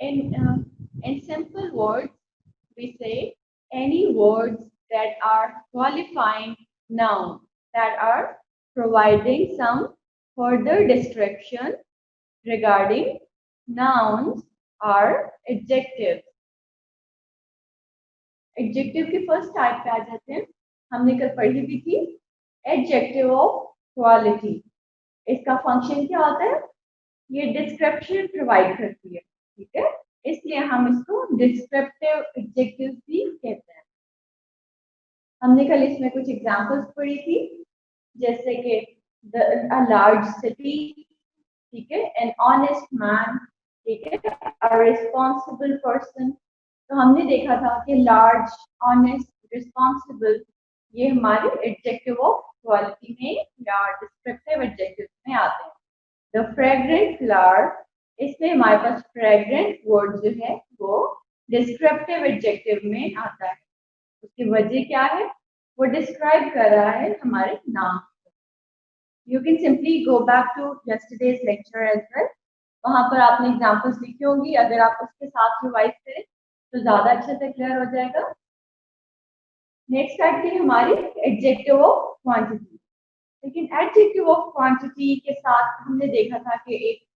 In simple words, we say any words that are qualifying noun, that are providing some further description regarding nouns are adjectives. Adjective के first type पे आ जाते हैं. हमने कल पढ़ी भी थी एडजेक्टिव ऑफ क्वालिटी. इसका फंक्शन क्या होता है? ये डिस्क्रिप्शन प्रोवाइड करती है. ठीक है, इसलिए हम इसको डिस्क्रिप्टिव एडजेक्टिव भी कहते हैं. हमने कल इसमें कुछ एग्जांपल्स पढ़ी थी, जैसे कि अ लार्ज सिटी, ठीक है, एन ऑनेस्ट मैन, ठीक है, अ रिस्पॉन्सिबल पर्सन. तो हमने देखा था कि लार्ज, ऑनेस्ट, रिस्पॉन्सिबल ये हमारे एडजेक्टिव ऑफ क्वालिटी में या डिस्क्रिप्टिव एडजेक्टिव में आते हैं. द फ्रेग्रेंट फ्लावर, इसमें हमारे पास फ्रेग्रेंट वर्ड जो है वो डिस्क्रिप्टिव एडजेक्टिव में आता है. उसकी वजह क्या है? वो डिस्क्राइब कर रहा है हमारे नाम. You can simply go back to yesterday's lecture as well. वहां पर आपने एग्जांपल्स लिखी होंगी. अगर आप उसके साथ रिवाइज करें तो ज्यादा अच्छे से क्लियर हो जाएगा. नेक्स्ट टाइप थी हमारी एडजेक्टिव ऑफ क्वांटिटी. लेकिन एडजेक्टिव ऑफ क्वांटिटी के साथ हमने देखा था कि एक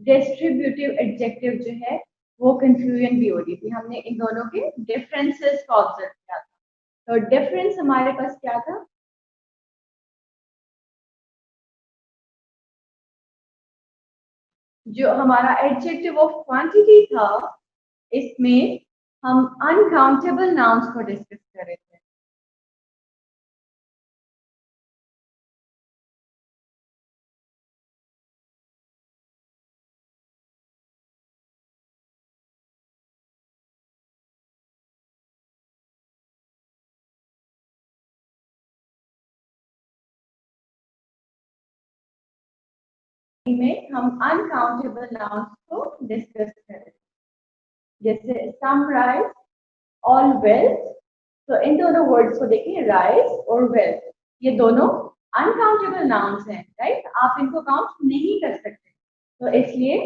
डिस्ट्रीब्यूटिव एडजेक्टिव जो है वो कंफ्यूजन भी हो रही थी. हमने इन दोनों के डिफरेंसेस को ऑब्जर्व किया था. तो डिफरेंस हमारे पास क्या था? जो हमारा एडजेक्टिव ऑफ क्वांटिटी था, इसमें हम अनकाउंटेबल नाउन्स को डिस्कस कर रहे थे. में हम अनकाउंटेबल नाउन्स को डिस्कस करें, जैसे सम राइस, ऑल वेल्थ. तो इन दोनों वर्ड्स को देखिए, राइस और वेल्थ, ये दोनों अनकाउंटेबल नाउन्स हैं, राइट? आप इनको काउंट नहीं कर सकते. तो इसलिए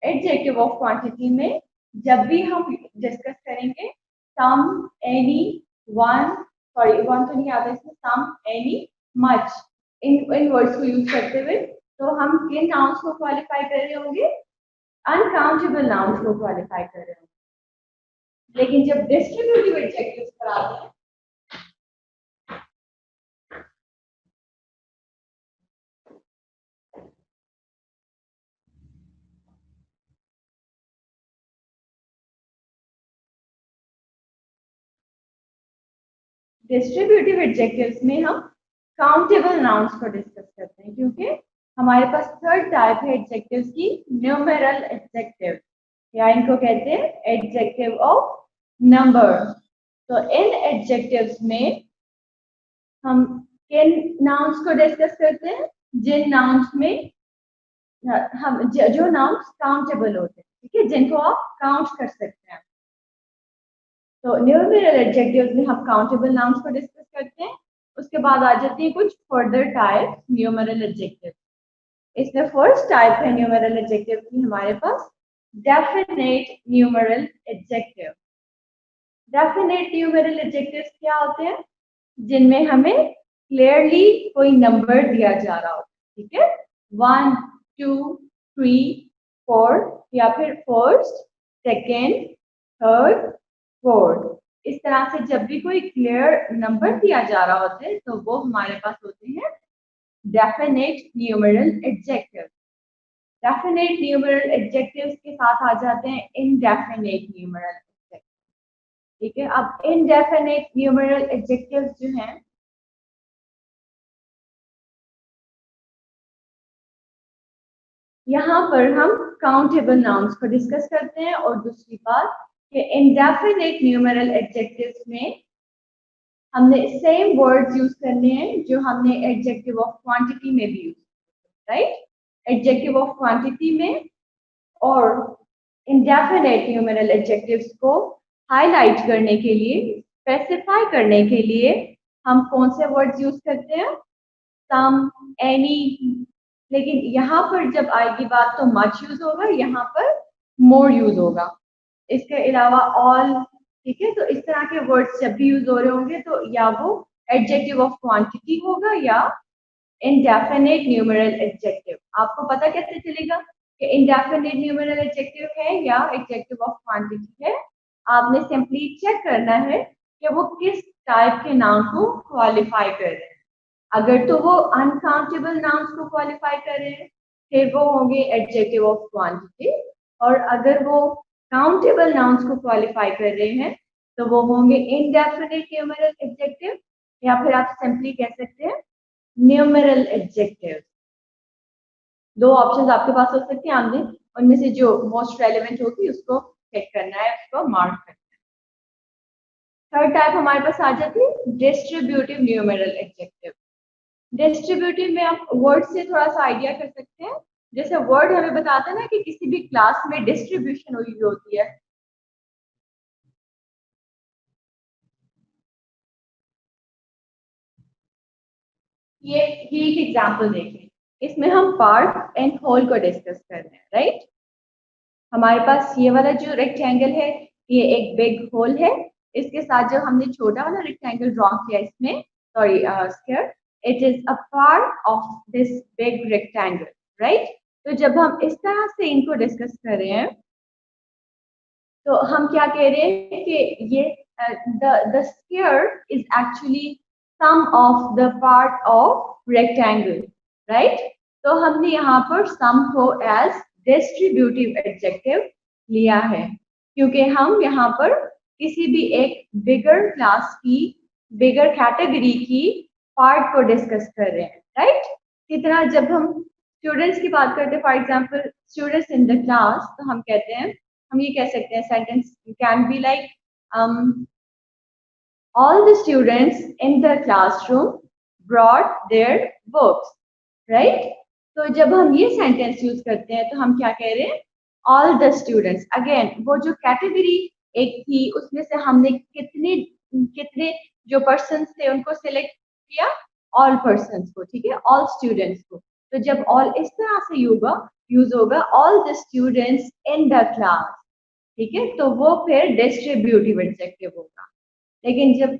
एडजेक्टिव ऑफ क्वांटिटी में जब भी हम डिस्कस करेंगे सम, एनी, वन, सॉरी वन तो नहीं आता इसमें, सम, एनी, मच, इन वर्ड्स को यूज करते हुए तो हम किन नाउन्स को क्वालिफाई कर रहे होंगे? अनकाउंटेबल नाउन्स को क्वालिफाई कर रहे होंगे. लेकिन जब डिस्ट्रीब्यूटिव एडजेक्टिव्स पर आते हैं, डिस्ट्रीब्यूटिव एडजेक्टिव्स में हम काउंटेबल नाउन्स को डिस्कस करते हैं, क्योंकि हमारे पास थर्ड टाइप है एडजेक्टिव्स की, न्यूमेरल एडजेक्टिव, या इनको कहते हैं एडजेक्टिव ऑफ नंबर. तो इन एडजेक्टिव्स में हम किन नाउन्स को डिस्कस करते हैं? जिन नाउन्स में हम जो नाउन्स काउंटेबल होते हैं, ठीक है, जिनको आप काउंट कर सकते हैं. तो न्यूमेरल एडजेक्टिव्स में हम काउंटेबल नाउन्स को डिस्कस करते हैं. उसके बाद आ जाती है कुछ फर्दर टाइप न्यूमेरल एडजेक्टिव. इसमें फर्स्ट टाइप है न्यूमेरल एडजेक्टिव की हमारे पास definite numeral adjective. Definite numeral adjectives क्या होते हैं? जिनमें हमें क्लियरली कोई नंबर दिया जा रहा होता है, ठीक है, 1, 2, 3, 4, या फिर फर्स्ट, सेकेंड, थर्ड, फोर्थ. इस तरह से जब भी कोई क्लियर नंबर दिया जा रहा होता है तो वो हमारे पास होते हैं definite numeral adjective. Definite numeral adjectives के साथ आ जाते हैं इनडेफिनेट न्यूमेरल एडजेक्टिव. ठीक है, अब इनडेफिनेट न्यूमेरल एडजेक्टिव्स जो हैं, यहाँ पर हम काउंटेबल नाउन्स को डिस्कस करते हैं. और दूसरी बात कि इनडेफिनेट न्यूमेरल एडजेक्टिव्स में हमने सेम वर्ड्स यूज करने हैं जो हमने एडजेक्टिव ऑफ क्वांटिटी में भी use, right? Adjective of quantity में और इंडेफिनेट न्यूमेरल एडजेक्टिव्स को हाईलाइट करने के लिए, स्पेसिफाई करने के लिए हम कौन से वर्ड्स यूज करते हैं? सम, एनी. लेकिन यहाँ पर जब आएगी बात तो मच यूज होगा, यहाँ पर मोर यूज होगा। इसके अलावा ऑल, ठीक है। तो इस तरह के वर्ड्स जब भी यूज हो रहे होंगे तो या वो एडजेक्टिव ऑफ क्वांटिटी होगा या इंडेफिनिट न्यूमेरल एडजेक्टिव। आपको पता कैसे चलेगा कि इंडेफिनिट न्यूमेरल एडजेक्टिव है या एडजेक्टिव ऑफ क्वांटिटी है? आपने सिंपली चेक करना है कि वो किस टाइप के नाउन को क्वालिफाई कर रहे हैं। अगर तो वो अनकाउंटेबल नाउन्स को क्वालिफाई कर रहे हैं फिर वो होंगे एडजेक्टिव ऑफ क्वांटिटी, और अगर वो काउंटेबल नाउन्स को क्वालिफाई कर रहे हैं तो वो होंगे इनडेफिनिट न्यूमेरल एडजेक्टिव, या फिर आप सिंपली कह सकते हैं न्यूमेरल एडजेक्टिव। दो ऑप्शंस आपके पास हो सकते हैं, आपने उनमें से जो मोस्ट रेलेवेंट होगी उसको चेक करना है, उसको मार्क करना है। थर्ड टाइप हमारे पास आ जाती है डिस्ट्रीब्यूटिव न्यूमेरल एडजेक्टिव। डिस्ट्रीब्यूटिव में आप वर्ड से थोड़ा सा आइडिया कर सकते हैं। जैसे वर्ड हमें बताता है ना कि किसी भी क्लास में डिस्ट्रीब्यूशन हुई होती है। ये एक एग्जांपल देखें, इसमें हम पार्ट एंड होल को डिस्कस कर रहे हैं, राइट। हमारे पास ये वाला जो रेक्टेंगल है ये एक बिग होल है, इसके साथ जो हमने छोटा वाला रेक्टेंगल ड्रॉ किया इसमें, sorry square, it is a part of this big rectangle, right. तो जब हम इस तरह से इनको डिस्कस कर रहे हैं तो हम क्या कह रहे हैं कि ये the square is actually some of the part of rectangle, right. तो हमने यहाँ पर सम को एज डिस्ट्रीब्यूटिव एडजेक्टिव लिया है क्योंकि हम यहाँ पर किसी भी एक बिगर क्लास की, बिगर कैटेगरी की पार्ट को डिस्कस कर रहे हैं, राइट। कितना जब हम स्टूडेंट्स की बात करते हैं, for example students in the class, तो हम कहते हैं, हम ये कह सकते हैं sentence can be like all the students in the classroom brought their books, right। तो जब हम ये सेंटेंस यूज करते हैं तो हम क्या कह रहे हैं, all the students। अगेन वो जो कैटेगरी एक थी उसमें से हमने कितने कितने जो पर्सन थे उनको सिलेक्ट किया, ऑल पर्सन को, ठीक है, ऑल स्टूडेंट्स को। तो जब ऑल इस तरह से यूज होगा all the students in the class, ठीक है, तो वो फिर डिस्ट्रीब्यूटिव एडजेक्टिव होगा। लेकिन जब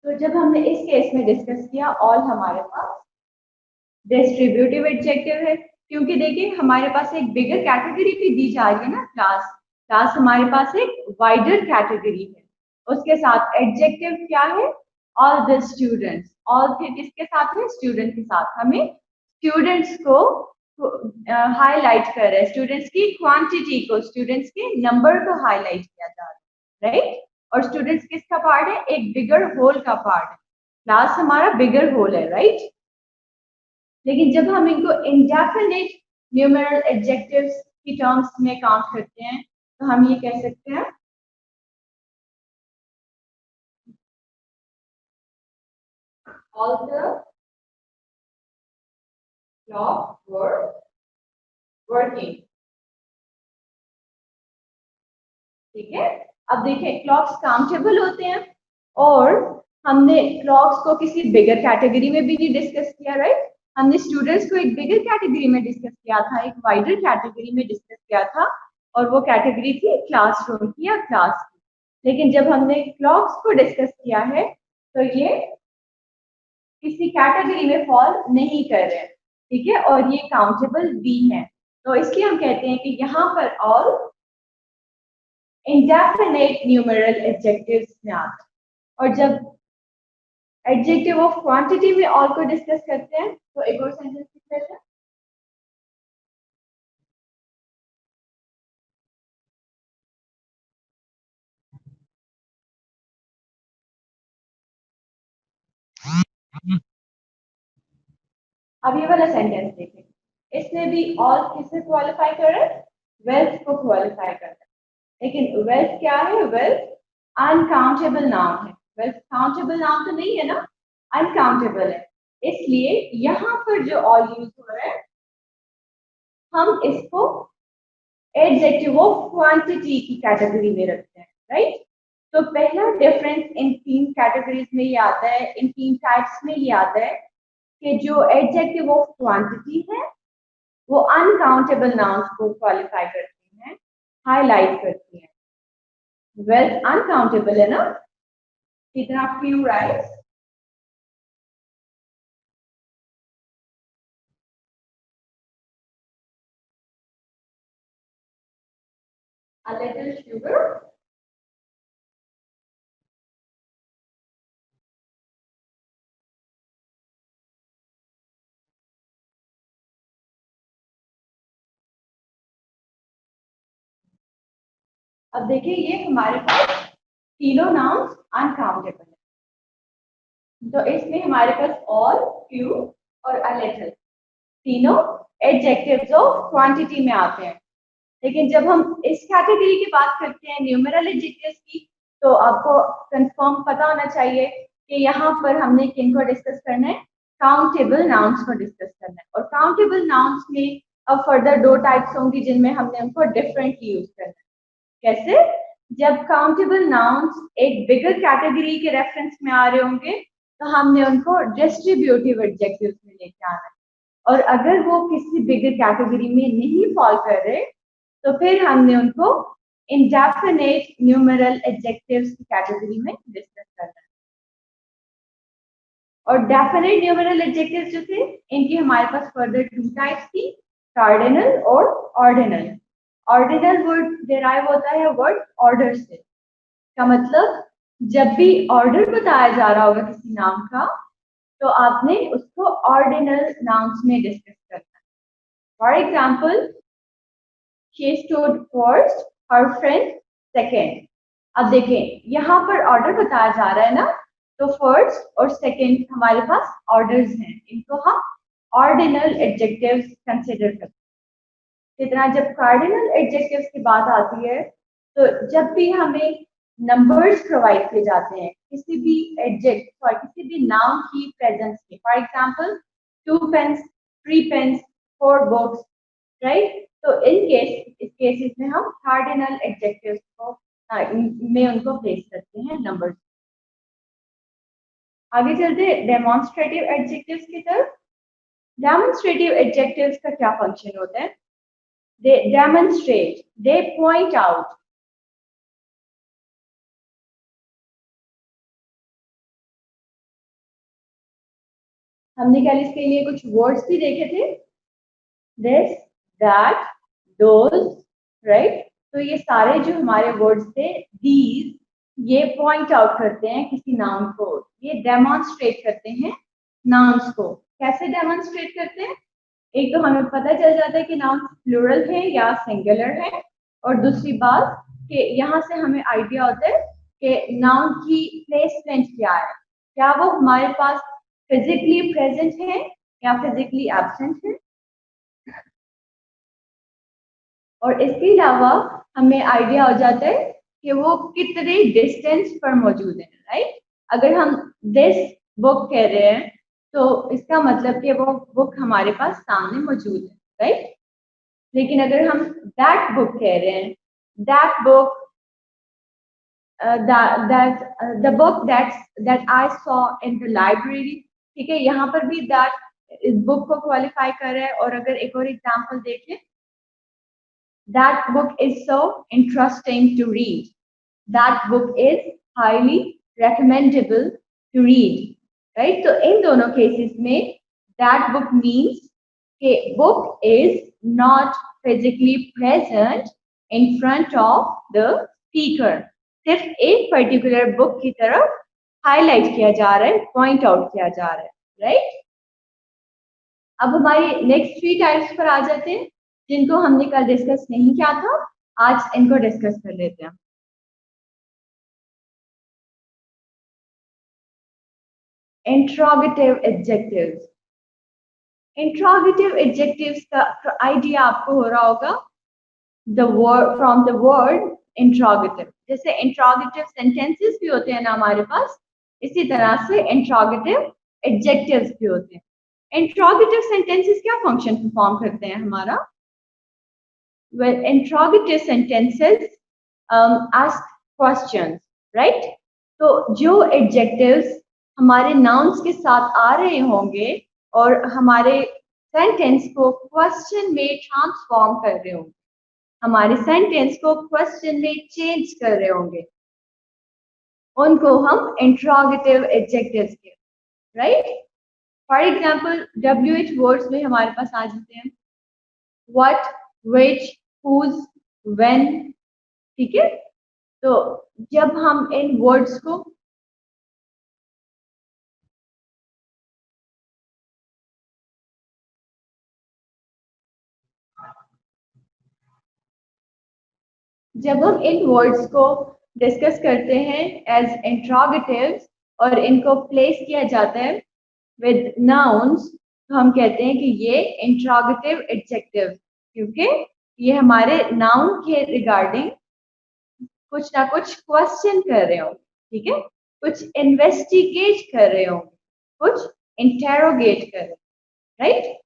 तो जब हमने इस केस में डिस्कस किया ऑल हमारे पास डिस्ट्रीब्यूटिव एडजेक्टिव है, क्योंकि देखिए हमारे पास एक बिगर कैटेगरी भी दी जा रही है ना, क्लास। क्लास हमारे पास एक वाइडर कैटेगरी है, उसके साथ एडजेक्टिव क्या है, ऑल द स्टूडेंट्स। ऑल फिर किसके साथ है, स्टूडेंट के साथ। हमें स्टूडेंट्स को हाईलाइट कर रहे हैं, स्टूडेंट्स की क्वांटिटी को, स्टूडेंट्स के नंबर को हाईलाइट किया जा रहा है, राइट। और स्टूडेंट्स किसका पार्ट है, एक बिगर होल का पार्ट है। क्लास हमारा बिगर होल है, राइट। लेकिन जब हम इनको इंडेफिनिट न्यूमेरल एडजेक्टिव्स की टर्म्स में काउंट करते हैं तो हम ये कह सकते हैं all the clocks were working, ठीक है। अब देखिए क्लॉक्स काउंटेबल होते हैं और हमने क्लॉक्स को किसी बिगर कैटेगरी में भी नहीं डिस्कस किया, राइट। हमने स्टूडेंट्स को एक बिगर कैटेगरी में डिस्कस किया था, एक वाइडर कैटेगरी में डिस्कस किया था, और वो कैटेगरी थी क्लासरूम की या क्लास की। लेकिन जब हमने क्लॉक्स को डिस्कस किया है तो ये किसी कैटेगरी में फॉल नहीं कर रहे हैं, ठीक है, और ये काउंटेबल भी है। तो इसलिए हम कहते हैं कि यहाँ पर ऑल इंडेफिनिट न्यूमेरल एडजेक्टिव्स में आते हैं। और जब एडजेक्टिव ऑफ क्वांटिटी में ऑल को डिस्कस करते हैं तो एक और सेंटेंस लिख लेते हैं। अब ये वाला सेंटेंस देखें, इसमें भी ऑल किसे क्वालिफाई कर रहा है, वेल्थ को क्वालिफाई कर रहा है। लेकिन वेल्थ क्या है, वेल्थ अनकाउंटेबल नाउन है। वेल्थ काउंटेबल नाउन तो नहीं है ना, अनकाउंटेबल है। इसलिए यहाँ पर जो ऑल यूज हो रहा है हम इसको एडजेक्टिव ऑफ क्वांटिटी की कैटेगरी में रखते हैं, राइट। तो पहला डिफरेंस इन 3 कैटेगरीज में ये आता है, इन 3 टाइप्स में ये आता है कि जो एडजेक्टिव ऑफ क्वांटिटी है वो अनकाउंटेबल नाउन्स को क्वालिफाई करती हैं, हाईलाइट करती हैं। वेल अनकाउंटेबल है ना, कितना few rights, a little sugar, अब देखिए ये हमारे पास तीनों नाउन्स अनकाउंटेबल है, तो इसमें हमारे पास ऑल, फ्यू और अ लिटिल तीनों एडजेक्टिव्स ऑफ क्वांटिटी में आते हैं। लेकिन जब हम इस कैटेगरी की बात करते हैं न्यूमेरल एडजेक्टिव्स की, तो आपको कंफर्म पता होना चाहिए कि यहाँ पर हमने किनको डिस्कस करना है, काउंटेबल नाउन्स को डिस्कस करना है। और काउंटेबल नाउन्स में अब फर्दर 2 टाइप्स होंगी जिनमें हमने उनको डिफरेंटली यूज करना है। कैसे? जब काउंटेबल नाउन्स एक बिगर कैटेगरी के रेफरेंस में आ रहे होंगे तो हमने उनको डिस्ट्रीब्यूटिव एडजेक्टिव्स में लेके आना है, और अगर वो किसी बिगर कैटेगरी में नहीं फॉल कर रहे तो फिर हमने उनको इंडेफिनिट न्यूमेरल एडजेक्टिव्स की कैटेगरी में डिस्कस करना है। और डेफिनेट न्यूमेरल एडजेक्टिव्स जो थे इनकी हमारे पास फर्दर 2 टाइप्स थी, कार्डिनल और ऑर्डिनल। ऑर्डिनल वर्ड डिराइव होता है वर्ड ऑर्डर से, का मतलब जब भी ऑर्डर बताया जा रहा होगा किसी नाम का तो आपने उसको ऑर्डिनल नाउन्स में डिस्कस करना है। For example, she stood first, her friend second। अब देखें यहाँ पर ऑर्डर बताया जा रहा है ना, तो फर्स्ट और सेकंड हमारे पास ऑर्डर्स हैं, इनको हम ऑर्डिनल एडजेक्टिव्स कंसीडर करते हैं। कितना जब कार्डिनल एडजेक्टिव्स की बात आती है तो जब भी हमें नंबर्स प्रोवाइड किए जाते हैं किसी भी एडजेक्ट और किसी भी नाउन की प्रेजेंस में, for example 2 pens, 3 pens, 4 books, right. तो इस केसेस में हम कार्डिनल एडजेक्टिव्स को में उनको प्लेस करते हैं नंबर्स। आगे चलते हैं डेमोन्स्ट्रेटिव एडजेक्टिव्स की तरफ। डेमोन्स्ट्रेटिव एडजेक्टिव्स का क्या फंक्शन होता है? दे डेमोन्स्ट्रेट, दे पॉइंट आउट। हमने कल इसके लिए कुछ वर्ड्स भी देखे थे, दिस, दैट, दोज, राइट। तो ये सारे जो हमारे वर्ड्स थे, दीज, ये पॉइंट आउट करते हैं किसी नाउन को, ये डेमोन्स्ट्रेट करते हैं नाउन्स को। कैसे डेमोन्स्ट्रेट करते हैं? एक तो हमें पता चल जाता है कि नाउन प्लूरल है या सिंगुलर है, और दूसरी बात कि यहाँ से हमें आइडिया होता है कि नाउन की प्लेसमेंट क्या है, क्या वो हमारे पास फिजिकली प्रेजेंट है या फिजिकली एब्सेंट है। और इसके अलावा हमें आइडिया हो जाता है कि वो कितने डिस्टेंस पर मौजूद है, राइट। अगर हम दिस बुक कह रहे हैं तो इसका मतलब कि वो बुक हमारे पास सामने मौजूद है, राइट। लेकिन अगर हम दैट बुक कह रहे हैं, that book, the book that I saw in the library, ठीक है, यहाँ पर भी दैट इस बुक को क्वालिफाई कर रहा है। और अगर एक और एग्जांपल देखें, that book is so interesting to read, that book is highly recommendable to read, right। तो इन दोनों केसेस में that book means कि book is not physically present in front of the speaker, सिर्फ एक पर्टिकुलर बुक की तरफ highlight किया जा रहा है, पॉइंट आउट किया जा रहा है, राइट। अब हमारी नेक्स्ट 3 टाइप्स पर आ जाते हैं जिनको हमने कल डिस्कस नहीं किया था, आज इनको डिस्कस कर लेते हैं। Interrogative adjectives. इंट्रोगेटिव एडजेक्टिव्स का आइडिया आपको हो रहा होगा the word from the word interrogative. जैसे इंट्रोगेटिव सेंटेंसेस भी होते हैं ना हमारे पास, इसी तरह से इंट्रोगेटिव एडजेक्टिव्स भी होते हैं। इंट्रोगेटिव सेंटेंसेस क्या फंक्शन परफॉर्म करते हैं हमारा? Well, interrogative sentences ask questions, right? तो जो एडजेक्टिव्स हमारे नाउन्स के साथ आ रहे होंगे और हमारे सेंटेंस को क्वेश्चन में ट्रांसफॉर्म कर रहे होंगे, हमारे सेंटेंस को क्वेश्चन में चेंज कर रहे होंगे, उनको हम इंट्रोगेटिव एडजेक्टिव्स कहते हैं, right? For example WH words में हमारे पास आ जाते हैं व्हाट, व्हिच, हुज, व्हेन, ठीक है? तो जब हम इन वर्ड्स को डिस्कस करते हैं एज इंट्रोगेटिव्स और इनको प्लेस किया जाता है विद नाउन्स, तो हम कहते हैं कि ये इंट्रोगेटिव एडजेक्टिव, क्योंकि ये हमारे नाउन के रिगार्डिंग कुछ ना कुछ क्वेश्चन कर रहे हो, ठीक है? कुछ इन्वेस्टिगेट कर रहे हो, कुछ इंटेरोगेट कर रहे हो, राइट?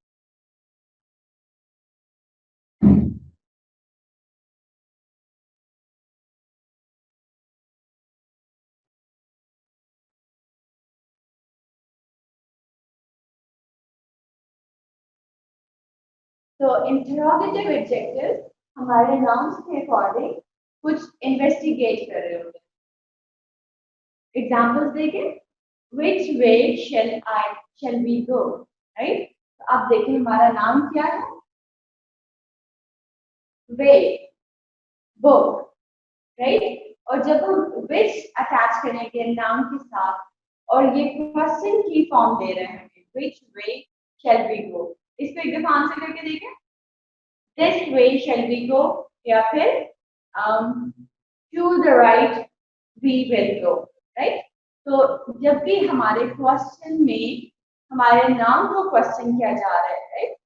तो इंटेरोगेटिव एडजेक्टिव हमारे नाउन्स के अकॉर्डिंग कुछ इन्वेस्टिगेट कर रहे होते हैं। एग्जाम्पल्स देखें, which way shall we go, right? तो आप देखें हमारा नाम क्या है, वे, बुक, राइट? और जब हम which अटैच करेंगे नाउन के साथ और ये क्वेश्चन की फॉर्म दे रहे हैं, which way shall we go, इसको एक दफा आंसर करके देखें, this way shall we go, या फिर to the right we will go, right? तो जब भी हमारे क्वेश्चन में हमारे नाम को क्वेश्चन किया जा रहा है, राइट?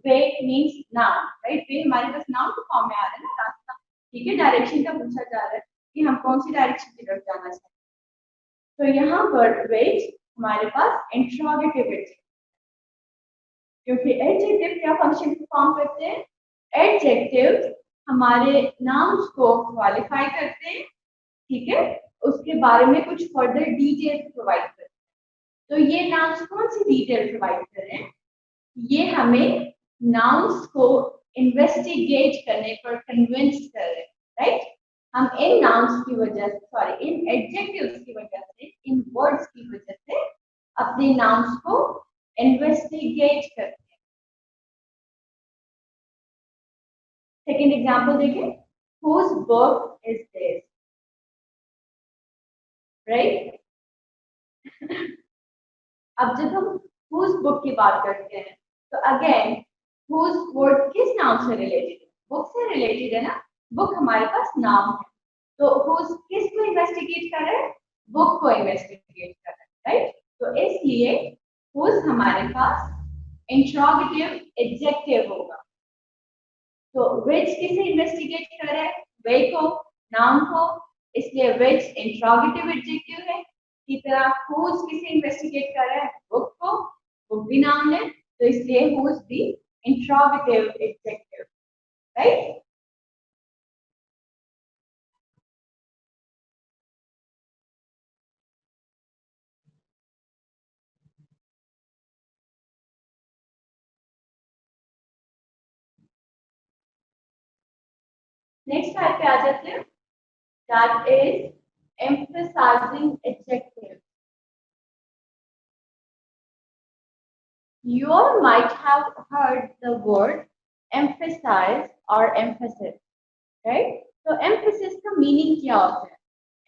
वे मीन्स नाउन, राइट? वे हमारे पास नाउन के फॉर्म में आ रहा है ना, रास्ता, ठीक है? डायरेक्शन का पूछा जा रहा है कि हम कौन सी डायरेक्शन की तरफ जाना चाहते हैं, तो यहाँ पर वेट हमारे पास इंट्रोगेटिव है, क्योंकि एडजेक्टिव क्या फंक्शन परफॉर्म करते हैं? एडजेक्टिव हमारे नाउन्स को क्वालिफाई करते हैं, ठीक है? उसके बारे में कुछ फर्दर डिटेल्स प्रोवाइड करते हैं। तो ये नाउन्स कौन सी डिटेल प्रोवाइड कर रहे हैं? ये हमें नाउन्स को इन्वेस्टिगेट करने पर कन्विंस कर रहे हैं, राइट? हम इन नाउन्स की वजह से, सॉरी, इन एडजेक्टिव्स की वजह से, इन वर्ड्स की वजह से अपने नाउन्स को इन्वेस्टिगेट करते हैं। सेकेंड एग्जाम्पल देखें, whose book is this, right? अब जब हम whose book की बात करते हैं तो अगेन whose वर्ड किस नाउन से रिलेटेड है? बुक से रिलेटेड है ना, बुक हमारे पास नाम है, तो whose किस को इन्वेस्टिगेट कर रहे हैं? बुक को इन्वेस्टिगेट कर रहे हैं, राइट? तो इसलिए whose हमारे पास इंट्रोगेटिव एडजेक्टिव होगा। तो which किसे इन्वेस्टिगेट कर रहा है? वे को, नाउन को, इसलिए which इंट्रोगेटिव एडजेक्टिव है। इसी तरह whose किसे इन्वेस्टिगेट कर रहा है? बुक को, बुक भी नाउन है, तो इसलिए whose भी interrogative adjective, right? Next type पे आ जाते हैं, that is emphasizing adjective. You might have heard the word emphasize or emphasis, right? तो emphasis का मीनिंग क्या होता है?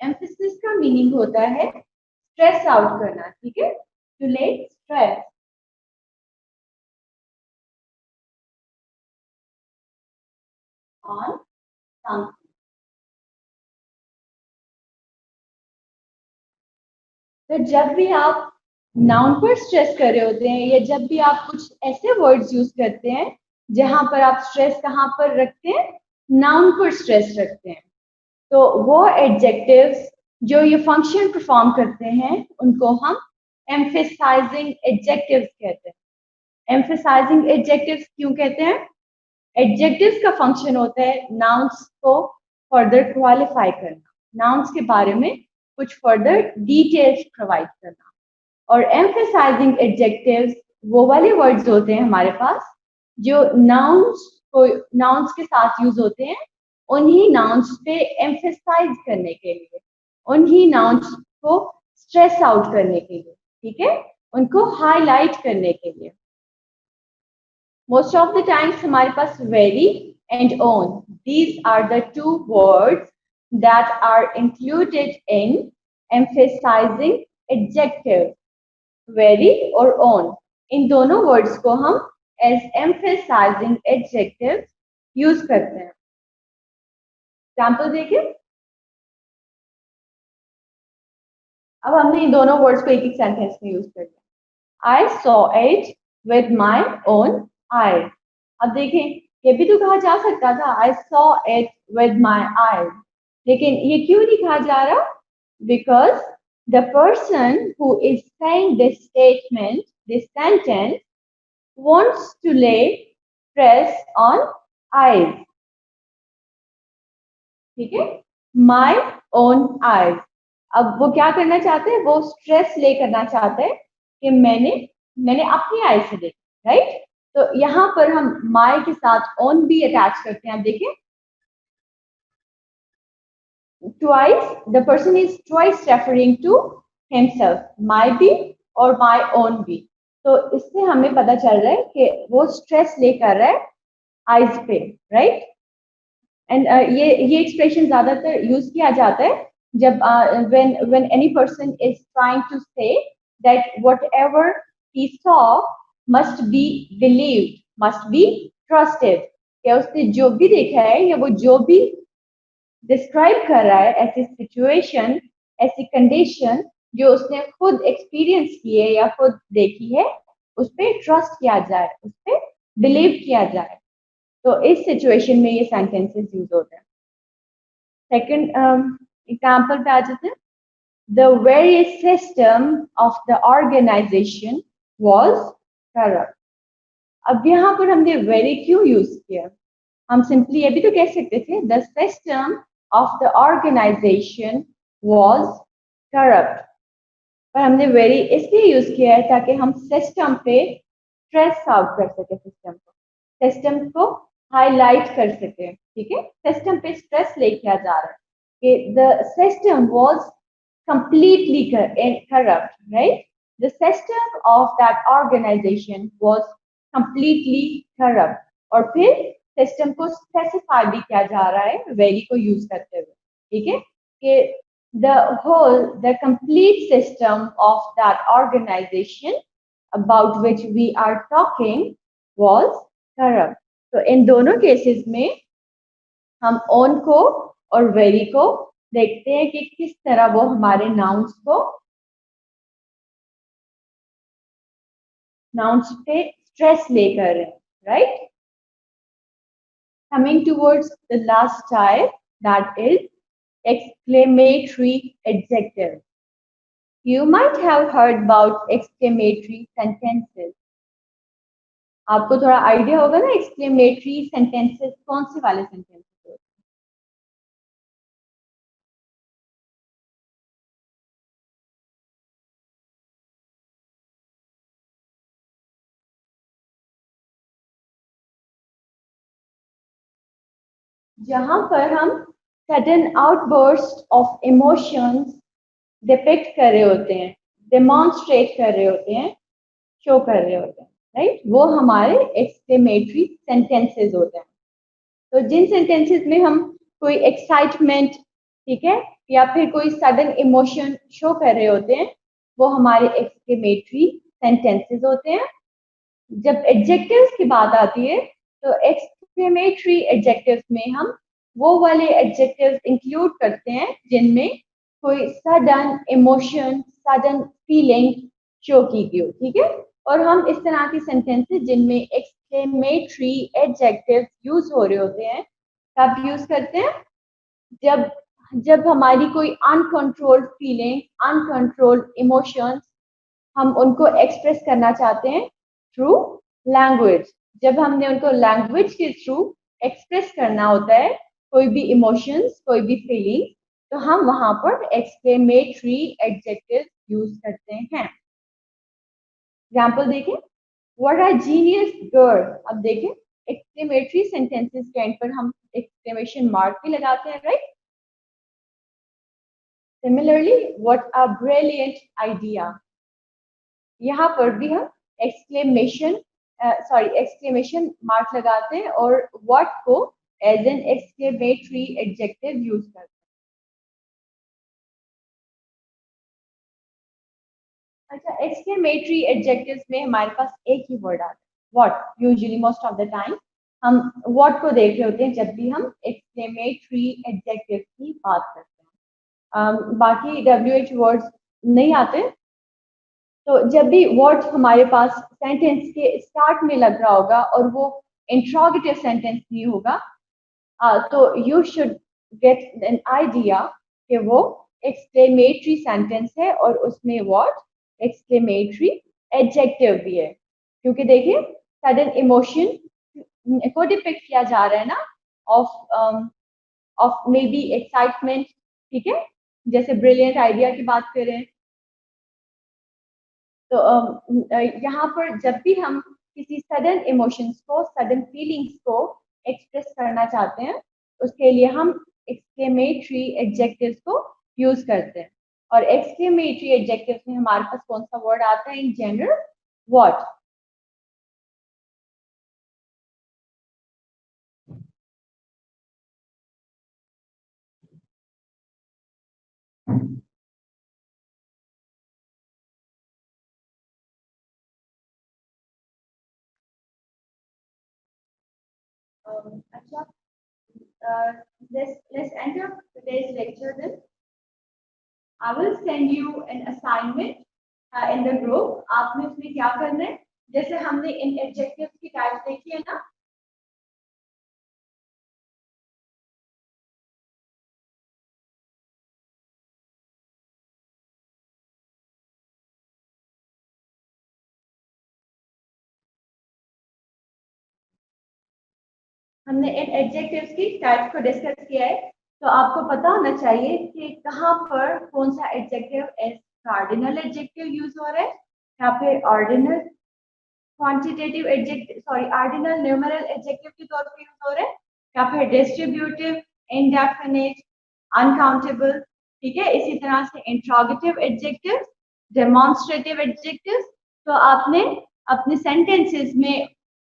emphasis का मीनिंग होता है स्ट्रेस आउट करना, ठीक है? To lay stress on something. तो जब भी आप नाउन पर स्ट्रेस कर रहे होते हैं या जब भी आप कुछ ऐसे वर्ड्स यूज करते हैं जहां पर आप स्ट्रेस कहां पर रखते हैं? नाउन पर स्ट्रेस रखते हैं, तो वो एडजेक्टिव्स जो ये फंक्शन परफॉर्म करते हैं उनको हम एम्फेसाइजिंग एडजेक्टिव्स कहते हैं। एम्फेसाइजिंग एडजेक्टिव्स क्यों कहते हैं? एडजेक्टिव्स का फंक्शन होता है नाउन्स को फर्दर क्वालिफाई करना, नाउन्स के बारे में कुछ फर्दर डिटेल्स प्रोवाइड करना। और एम्फेसाइजिंग एडजेक्टिव्स वो वाले वर्ड्स होते हैं हमारे पास जो नाउन्स के साथ यूज होते हैं, उन्हीं नाउन्स पे एम्फेसाइज करने के लिए, उन्हीं नाउन्स को स्ट्रेस आउट करने के लिए, ठीक है, उनको हाईलाइट करने के लिए। मोस्ट ऑफ द टाइम्स हमारे पास very and own, these are the two words that are included in emphasizing adjective. Very और ओन, इन दोनों वर्ड्स को हम एज एम्फेसाइजिंग एडजेक्टिव यूज करते हैं। एग्जाम्पल देखिए, अब हमने इन दोनों वर्ड्स को एक एक सेंटेंस में यूज कर लिया। I saw it with my own eyes. अब देखें, ये भी तो कहा जा सकता था I saw it with my eyes, लेकिन ये क्यों नहीं कहा जा रहा? Because the person who is saying this statement, this sentence, wants to lay stress on eyes. ठीक है, my own eyes। अब वो क्या करना चाहते हैं? वो स्ट्रेस ले करना चाहते हैं कि मैंने अपनी आई से देखा, राइट? तो यहाँ पर हम my के साथ own भी अटैच करते हैं। आप देखिए, twice, the person is twice referring to himself, my भी और my own भी। तो इससे हमें पता चल रहा है कि वो स्ट्रेस लेकर रहा है आइज पे, राइट? एंड ये एक्सप्रेशन ज्यादातर यूज किया जाता है जब when any person is trying to say that whatever he saw must be believed, must be trusted, कि उसने जो भी देखा है या वो जो भी डिस्क्राइब कर रहा है, ऐसी सिचुएशन, ऐसी कंडीशन जो उसने खुद एक्सपीरियंस की है या खुद देखी है, उस पर ट्रस्ट किया जाए, उस पर बिलीव किया जाए। तो इस सिचुएशन में ये सेंटेंसेस यूज होते हैं। सेकंड एग्जांपल पे आ जाते हैं। The very system of the organisation was corrupt. अब यहाँ पर हमने वेरी क्यों यूज किया? हम सिंपली ये भी तो कह सकते थे the system of the organisation was corrupt, पर हमने वेरी इसलिए यूज किया है ताकि हम सिस्टम पे स्ट्रेस आउट कर सके, सिस्टम को हाईलाइट कर सके, ठीक है? सिस्टम पे स्ट्रेस ले किया जा रहा है कि the system was completely corrupt, right? The system of that organization was completely corrupt। और फिर सिस्टम को स्पेसिफाई भी किया जा रहा है वेरी को यूज करते हुए, ठीक है, कि the complete system of that organization about which we are talking was corrupt। तो इन दोनों केसेस में हम ओन को और वेरी को देखते हैं कि किस तरह वो हमारे नाउन्स पे स्ट्रेस लेकर है, right? Coming towards the last type, that is exclamatory adjective. You might have heard about exclamatory sentences। आपको थोड़ा आइडिया होगा ना exclamatory sentences कौन से वाले सेंटेंसेस होते हैं? जहां पर हम sudden outburst of emotions depict कर रहे होते हैं, डेमोन्स्ट्रेट कर रहे होते हैं, शो कर रहे होते हैं, राइट? वो हमारे एक्सक्लेमेटरी सेंटेंसेस होते हैं। तो जिन सेंटेंसेस में हम कोई एक्साइटमेंट, ठीक है, या फिर कोई सडन इमोशन शो कर रहे होते हैं, वो हमारे एक्सक्लेमेटरी सेंटेंसेस होते हैं। जब एडजेक्टिव्स की बात आती है तो एक्सक्लेमेटरी एडजेक्टिव्स में हम वो वाले एडजेक्टिव्स इंक्लूड करते हैं जिनमें कोई sudden emotion, sudden feeling show की गई हो, ठीक है? और हम इस तरह की सेंटेंसेस जिनमें एक्सक्लेमेटरी एडजेक्टिव्स यूज हो रहे होते हैं कब यूज करते हैं? जब हमारी कोई अनकंट्रोल्ड फीलिंग, अनकंट्रोल्ड इमोशंस हम उनको एक्सप्रेस करना चाहते हैं थ्रू लैंग्वेज। जब हमने उनको लैंग्वेज के थ्रू एक्सप्रेस करना होता है कोई भी इमोशंस, कोई भी फीलिंग, तो हम वहां पर एक्सक्लेमेटरी एडजेक्टिव यूज करते हैं। एग्जाम्पल देखें, व्हाट अ जीनियस गर्ल। अब देखें, एक्सक्लेमेटरी सेंटेंसेस के एंड पर हम एक्सक्लेमेशन मार्क भी लगाते हैं, right. Similarly, what a brilliant idea, यहाँ पर भी हम एक्सक्लेमेशन मार्क लगाते हैं और व्हाट को as an exclamatory adjective use करते हैं। अच्छा, एक्सक्लेमेटरी एडजेक्टिव्स में हमारे पास एक ही वर्ड आता है, what. Usually most of the time हम व्हाट को देख रहे होते हैं जब भी हम एक्सक्लेमेटरी एडजेक्टिव की बात करते हैं। बाकी WH वर्ड्स नहीं आते। तो जब भी वर्ड हमारे पास सेंटेंस के स्टार्ट में लग रहा होगा और वो इंट्रोगेटिव सेंटेंस नहीं होगा, तो you should get an idea कि वो एक्सक्लेमेटरी सेंटेंस है और उसमें वर्ड एक्सक्लेमेटरी एडजेक्टिव भी है। क्योंकि देखिए, सडन इमोशन को डिपिक्ट किया जा रहा है ना, ऑफ मे बी एक्साइटमेंट, ठीक है, जैसे ब्रिलियंट आइडिया की बात करें। तो यहाँ पर जब भी हम किसी सडन इमोशंस को, सडन फीलिंग्स को एक्सप्रेस करना चाहते हैं, उसके लिए हम एक्सक्लेमेटरी एडजेक्टिव्स को यूज करते हैं। और एक्सक्लेमेटरी एडजेक्टिव्स में हमारे पास कौन सा वर्ड आता है इन जनरल? व्हाट। अच्छा, let's end up today's lecture then. I will send you an assignment in the group. आपने उसमें क्या करना है, जैसे हमने इन एडजेक्टिव्स की टाइप देखी है ना, हमने इन एडजेक्टिव्स की टाइप्स को डिस्कस किया है। तो आपको पता होना चाहिए कि कहाँ पर कौन सा adjective as cardinal adjective use हो रहा है, या फिर ordinal quantitative adjective, sorry ordinal numeral adjective के तौर पर यूज हो रहा है, या फिर डिस्ट्रीब्यूटिव, इंडेफिनिट, अनकाउंटेबल, ठीक है। इसी तरह से इंट्रोगेटिव एडजेक्टिव, डेमोन्स्ट्रेटिव एडजेक्टिव। तो आपने अपने सेंटेंसेस में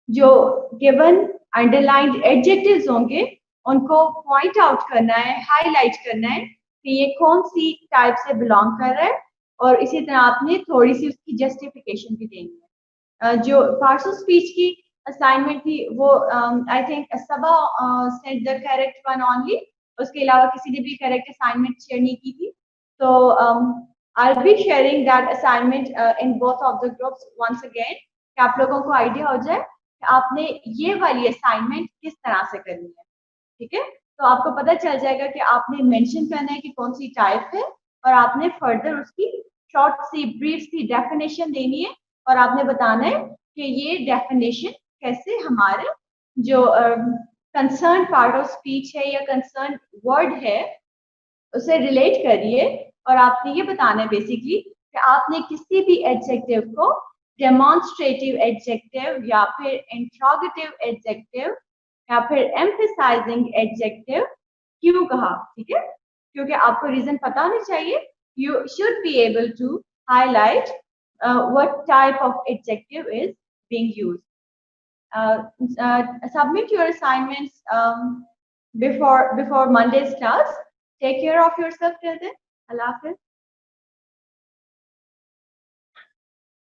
जो गिवन अंडरलाइंड एडजेक्टिव्स होंगे उनको पॉइंट आउट करना है, हाईलाइट करना है कि ये कौन सी टाइप से बिलोंग कर रहा है, और इसी तरह आपने थोड़ी सी उसकी जस्टिफिकेशन भी देनी है। जो पार्ट्स ऑफ स्पीच की असाइनमेंट थी वो I think Saba send the correct one only, उसके अलावा किसी ने भी करेक्ट असाइनमेंट शेयर नहीं की थी। तो I will be sharing that assignment in both of the groups once again, कि आप लोगों को आइडिया हो जाए कि आपने ये वाली असाइनमेंट किस तरह से करनी है, ठीक है। तो आपको पता चल जाएगा कि आपने मेंशन करना है कि कौन सी टाइप है, और आपने फर्दर उसकी शॉर्ट सी ब्रीफ सी डेफिनेशन देनी है, और आपने बताना है कि ये डेफिनेशन कैसे हमारे जो कंसर्न पार्ट ऑफ स्पीच है या कंसर्न वर्ड है उसे रिलेट करिए। और आपने ये बताना है बेसिकली कि आपने किसी भी एडजेक्टिव को डेमोन्स्ट्रेटिव एडजेक्टिव या फिर इंट्रोगेटिव एडजेक्टिव या फिर एम्फसाइजिंग एडजेक्टिव क्यों कहा, ठीक है। क्योंकि आपको रीजन पता होना चाहिए। You should be able to highlight what type of adjective is being used. Submit your assignments before Monday's class. Take care of yourself till then. Allah Hafiz.